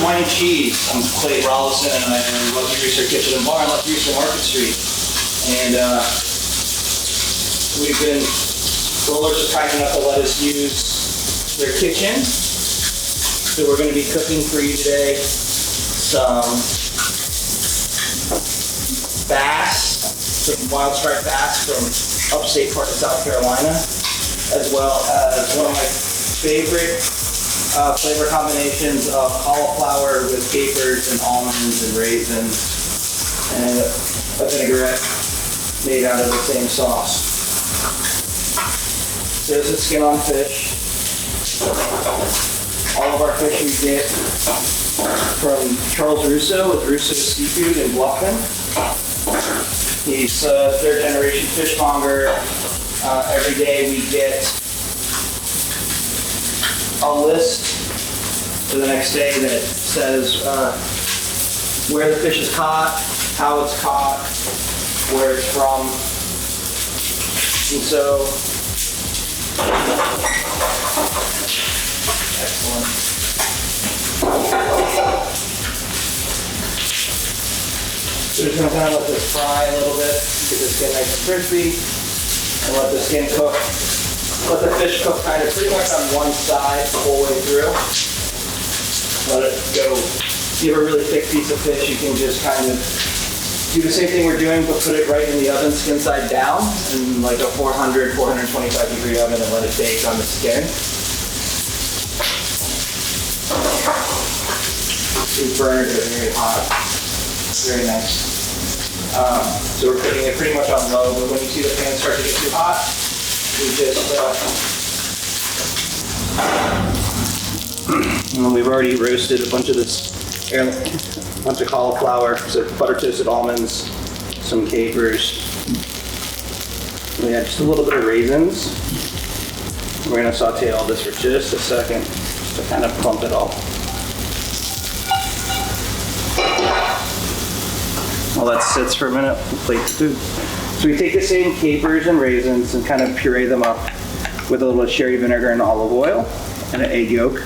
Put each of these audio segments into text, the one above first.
Wine and Cheese. I'm Clay Rollison, and I love to research Kitchen and Bar. I love to research Market Street. And we've been, Rollers are kind enough to let us use their kitchen. So we're going to be cooking for you today some bass, some wild striped bass from upstate part of South Carolina, as well as one of my favorite flavor combinations of cauliflower with capers and almonds and raisins and a vinaigrette made out of the same sauce. There's a skin on fish. All of our fish we get from Charles Russo with Russo's Seafood in Bluffton. He's a third generation fishmonger. Every day we get a list for the next day that says where the fish is caught, how it's caught, where it's from. And so, excellent. So we're just going to kind of let this fry a little bit, get the skin nice and crispy, and let the skin cook. Let the fish cook kind of pretty much on one side the whole way through. Let it go. If you have a really thick piece of fish, you can just kind of do the same thing we're doing, but put it right in the oven skin side down in like a 400, 425 degree oven and let it bake on the skin. It's burned, it's very hot. Very nice. So we're cooking it pretty much on low, but when you see the pan start to get too hot, we just, and we've already roasted a bunch of cauliflower, so butter toasted almonds, some capers. We add just a little bit of raisins. We're gonna saute all this for just a second, just to kind of plump it all. While that sits for a minute, we'll plate the food. So we take the same capers and raisins and kind of puree them up with a little sherry vinegar and olive oil and an egg yolk.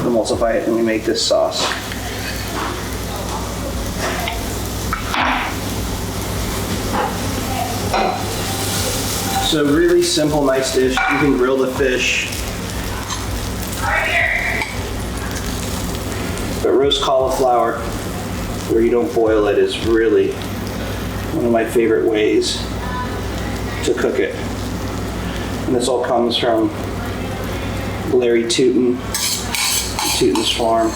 Emulsify it and we make this sauce. So really simple, nice dish. You can grill the fish. But roast cauliflower, where you don't boil it, is really one of my favorite ways to cook it. And this all comes from Larry Tootin, Tootin's Farm.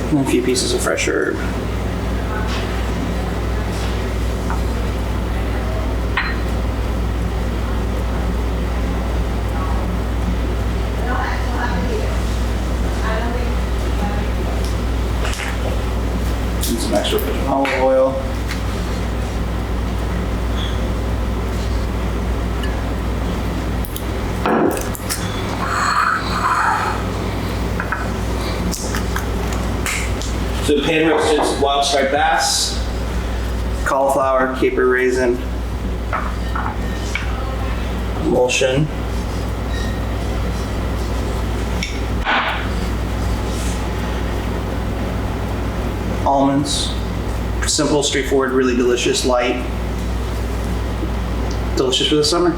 And a few pieces of fresh herb. And some extra virgin olive oil. So pan roasted wild striped bass, cauliflower, caper raisin, emulsion, almonds, simple, straightforward, really delicious, light, delicious for the summer.